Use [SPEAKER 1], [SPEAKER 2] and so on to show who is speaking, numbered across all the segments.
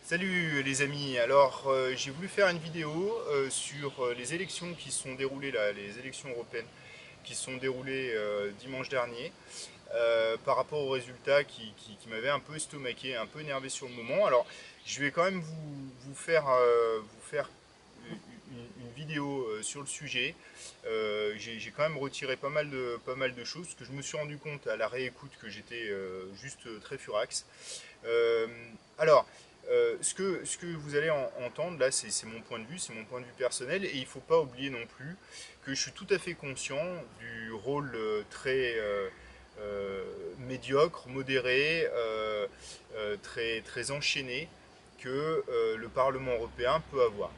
[SPEAKER 1] Salut les amis, alors j'ai voulu faire une vidéo sur les élections qui se sont déroulées là, les élections européennes qui se sont déroulées dimanche dernier par rapport aux résultats qui m'avaient un peu estomaqué, un peu énervé sur le moment. Alors je vais quand même vous faire une vidéo sur le sujet. J'ai quand même retiré pas mal de choses parce que je me suis rendu compte à la réécoute que j'étais juste très furax. Euh, alors, ce que vous allez entendre là, c'est mon point de vue, c'est mon point de vue personnel, et il ne faut pas oublier non plus que je suis tout à fait conscient du rôle médiocre, modéré, très enchaîné que le Parlement européen peut avoir.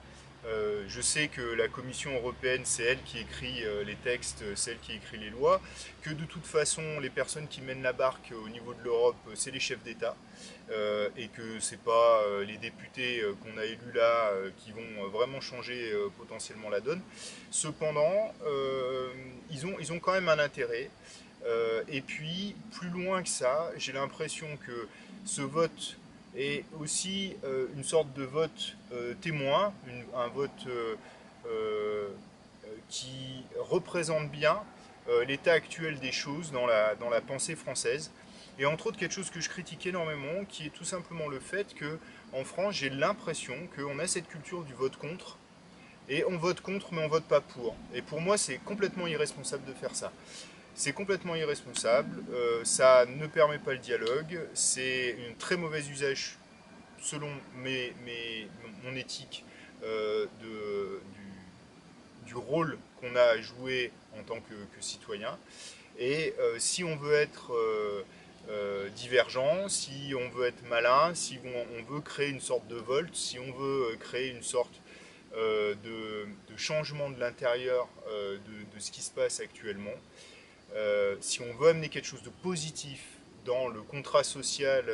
[SPEAKER 1] Je sais que la Commission européenne, c'est elle qui écrit les textes, c'est elle qui écrit les lois, que de toute façon, les personnes qui mènent la barque au niveau de l'Europe, c'est les chefs d'État, et que c'est pas les députés qu'on a élus là qui vont vraiment changer potentiellement la donne. Cependant, ils ont quand même un intérêt. Et puis, plus loin que ça, j'ai l'impression que ce vote est aussi une sorte de vote témoin, un vote qui représente bien l'état actuel des choses dans la pensée française. Et entre autres, quelque chose que je critique énormément, qui est tout simplement le fait que en France, j'ai l'impression qu'on a cette culture du vote contre, et on vote contre, mais on vote pas pour. Et pour moi, c'est complètement irresponsable de faire ça. C'est complètement irresponsable, ça ne permet pas le dialogue, c'est un très mauvais usage, selon mon éthique, du rôle qu'on a à jouer en tant que citoyen. Et si on veut être divergent, si on veut être malin, si on veut créer une sorte de volte, si on veut créer une sorte de changement de l'intérieur de ce qui se passe actuellement, si on veut amener quelque chose de positif dans le contrat social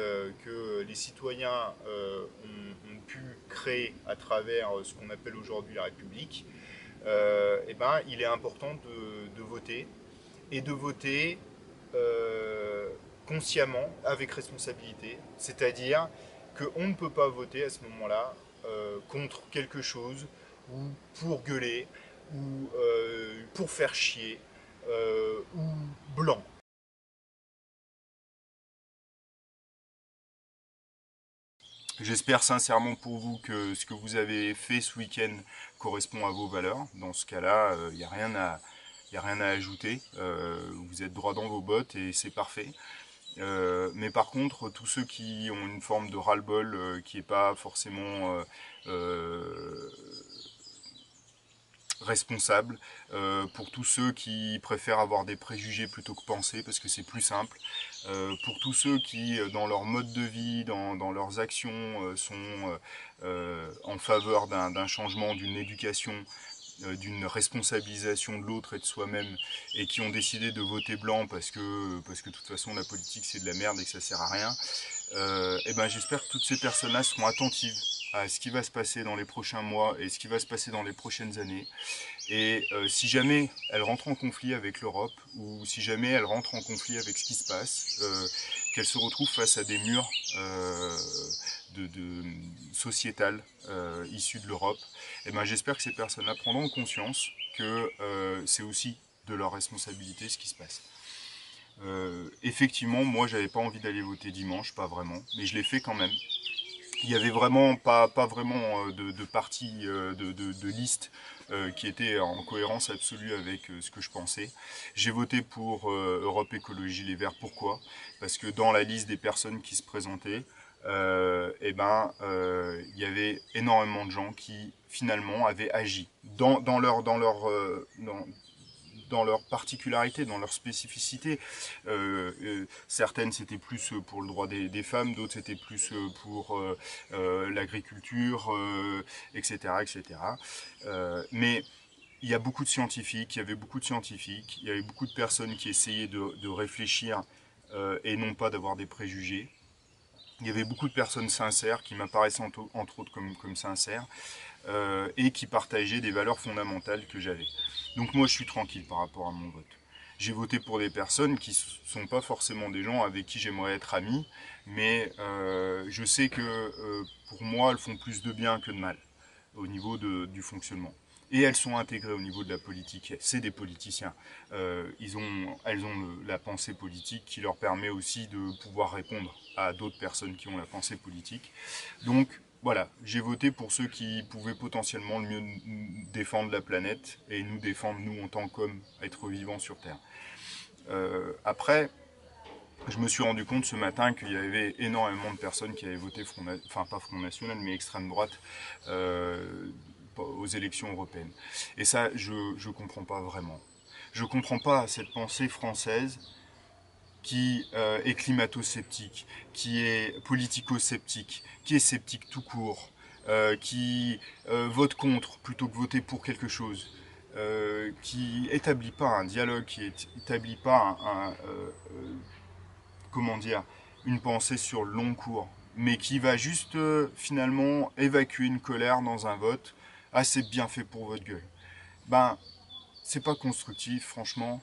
[SPEAKER 1] que les citoyens ont pu créer à travers ce qu'on appelle aujourd'hui la République, eh ben, il est important de voter, et de voter euh, consciemment, avec responsabilité. C'est-à-dire qu'on ne peut pas voter à ce moment-là contre quelque chose, ou pour gueuler, ou pour faire chier, ou blanc. J'espère sincèrement pour vous que ce que vous avez fait ce week-end correspond à vos valeurs. Dans ce cas-là, il n'y a rien à, y a rien à ajouter. Vous êtes droit dans vos bottes et c'est parfait. Mais par contre, tous ceux qui ont une forme de ras-le-bol qui n'est pas forcément responsable, pour tous ceux qui préfèrent avoir des préjugés plutôt que penser parce que c'est plus simple, pour tous ceux qui dans leur mode de vie, dans leurs actions sont en faveur d'un changement, d'une éducation, d'une responsabilisation de l'autre et de soi-même, et qui ont décidé de voter blanc parce que de toute façon la politique c'est de la merde et que ça sert à rien, et ben j'espère que toutes ces personnes-là seront attentives à ce qui va se passer dans les prochains mois et ce qui va se passer dans les prochaines années. Et si jamais elles rentrent en conflit avec l'Europe, ou si jamais elles rentrent en conflit avec ce qui se passe, qu'elles se retrouvent face à des murs de sociétales issus de l'Europe, et ben j'espère que ces personnes-là prendront conscience que c'est aussi de leur responsabilité ce qui se passe. Effectivement, moi j'avais pas envie d'aller voter dimanche, pas vraiment, mais je l'ai fait quand même. Il y avait vraiment pas vraiment de parti, de liste qui était en cohérence absolue avec ce que je pensais. J'ai voté pour Europe Écologie Les Verts. Pourquoi? Parce que dans la liste des personnes qui se présentaient, il y avait énormément de gens qui finalement avaient agi dans leur particularité, dans leur spécificité. Certaines c'était plus pour le droit des femmes, d'autres c'était plus pour l'agriculture, etc. etc. Mais il y a beaucoup de scientifiques, il y avait beaucoup de scientifiques, il y avait beaucoup de personnes qui essayaient de réfléchir et non pas d'avoir des préjugés. Il y avait beaucoup de personnes sincères qui m'apparaissaient entre autres comme sincères, et qui partageaient des valeurs fondamentales que j'avais. Donc moi je suis tranquille par rapport à mon vote. J'ai voté pour des personnes qui sont pas forcément des gens avec qui j'aimerais être ami, mais je sais que pour moi, elles font plus de bien que de mal au niveau du fonctionnement. Et elles sont intégrées au niveau de la politique. C'est des politiciens. Elles ont la pensée politique qui leur permet aussi de pouvoir répondre à d'autres personnes qui ont la pensée politique. Donc voilà, j'ai voté pour ceux qui pouvaient potentiellement le mieux défendre la planète et nous défendre, nous, en tant qu'hommes, êtres vivants sur Terre. Après, je me suis rendu compte ce matin qu'il y avait énormément de personnes qui avaient voté enfin pas Front National, mais extrême droite aux élections européennes. Et ça, je comprends pas vraiment. Je comprends pas cette pensée française qui est climato-sceptique, qui est politico-sceptique, qui est sceptique tout court, qui vote contre plutôt que voter pour quelque chose, qui établit pas un dialogue, qui établit pas comment dire, une pensée sur le long cours, mais qui va juste finalement évacuer une colère dans un vote. Ah, c'est bien fait pour votre gueule. Ben, c'est pas constructif, franchement.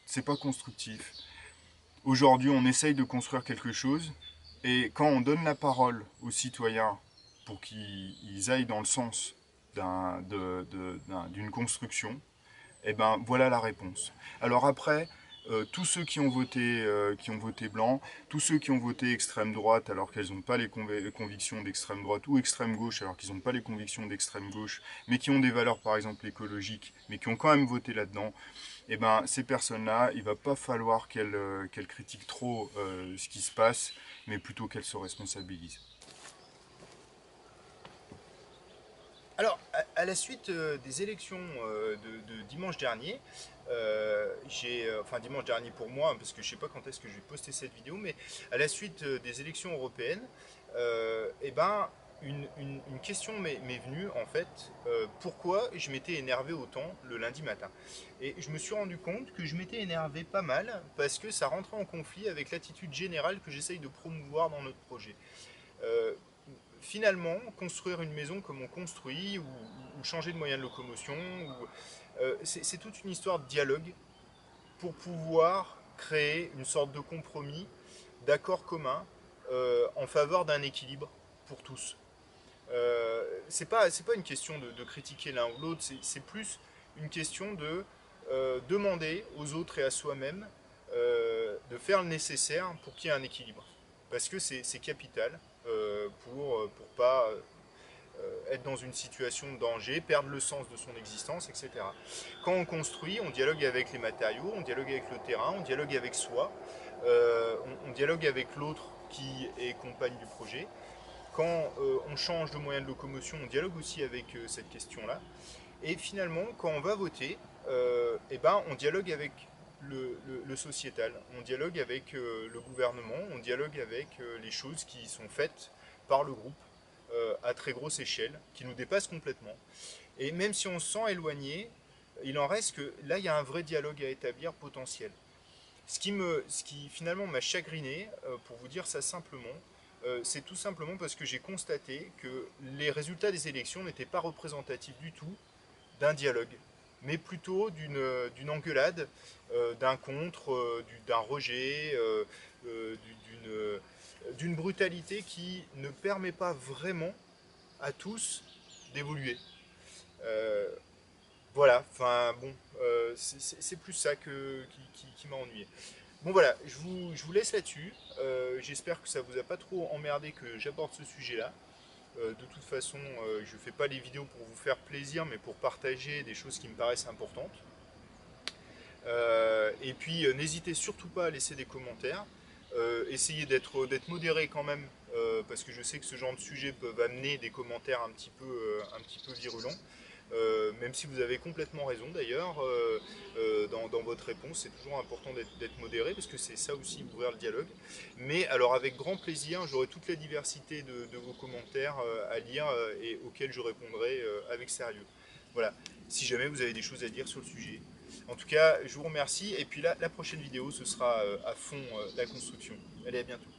[SPEAKER 1] C'est pas constructif. Aujourd'hui, on essaye de construire quelque chose, et quand on donne la parole aux citoyens pour qu'ils aillent dans le sens d'une construction, eh ben voilà la réponse. Alors après, tous ceux qui ont voté blanc, tous ceux qui ont voté extrême droite alors qu'elles n'ont pas les convictions d'extrême droite, ou extrême gauche alors qu'ils n'ont pas les convictions d'extrême gauche, mais qui ont des valeurs par exemple écologiques, mais qui ont quand même voté là-dedans, eh ben ces personnes-là, il va pas falloir qu'elles critiquent trop ce qui se passe, mais plutôt qu'elles se responsabilisent.
[SPEAKER 2] Alors, à la suite des élections de dimanche dernier, enfin dimanche dernier pour moi, hein, parce que je sais pas quand est-ce que je vais poster cette vidéo, mais à la suite des élections européennes, eh ben, une question m'est venue en fait, pourquoi je m'étais énervé autant le lundi matin. Et je me suis rendu compte que je m'étais énervé pas mal parce que ça rentrait en conflit avec l'attitude générale que j'essaye de promouvoir dans notre projet. Euh, Finalement, construire une maison comme on construit, ou changer de moyen de locomotion, c'est toute une histoire de dialogue pour pouvoir créer une sorte de compromis, d'accord commun, en faveur d'un équilibre pour tous. C'est pas une question de critiquer l'un ou l'autre, c'est plus une question de demander aux autres et à soi-même de faire le nécessaire pour qu'il y ait un équilibre. Parce que c'est capital pour pas être dans une situation de danger, perdre le sens de son existence, etc. Quand on construit, on dialogue avec les matériaux, on dialogue avec le terrain, on dialogue avec soi, on dialogue avec l'autre qui est compagne du projet. Quand on change de moyen de locomotion, on dialogue aussi avec cette question-là. Et finalement, quand on va voter, eh ben, on dialogue avec le sociétal, on dialogue avec le gouvernement, on dialogue avec les choses qui sont faites par le groupe à très grosse échelle, qui nous dépassent complètement. Et même si on se sent éloigné, il en reste que là, il y a un vrai dialogue à établir potentiel. Ce qui finalement m'a chagriné, pour vous dire ça simplement, c'est tout simplement parce que j'ai constaté que les résultats des élections n'étaient pas représentatifs du tout d'un dialogue, mais plutôt d'une engueulade, d'un contre, d'un rejet, d'une brutalité qui ne permet pas vraiment à tous d'évoluer. Euh, voilà, enfin bon, c'est plus ça qui m'a ennuyé. Bon voilà, je vous laisse là-dessus. J'espère que ça vous a pas trop emmerdé que j'aborde ce sujet-là. De toute façon, je ne fais pas les vidéos pour vous faire plaisir, mais pour partager des choses qui me paraissent importantes. Et puis, n'hésitez surtout pas à laisser des commentaires. Essayez d'être modéré quand même, parce que je sais que ce genre de sujet peuvent amener des commentaires un petit peu virulents. Même si vous avez complètement raison d'ailleurs, dans votre réponse, c'est toujours important d'être modéré parce que c'est ça aussi ouvrir le dialogue. Mais alors avec grand plaisir, j'aurai toute la diversité de vos commentaires à lire et auxquels je répondrai avec sérieux. Voilà, si jamais vous avez des choses à dire sur le sujet. En tout cas, je vous remercie et puis là, la prochaine vidéo, ce sera à fond la construction. Allez, à bientôt.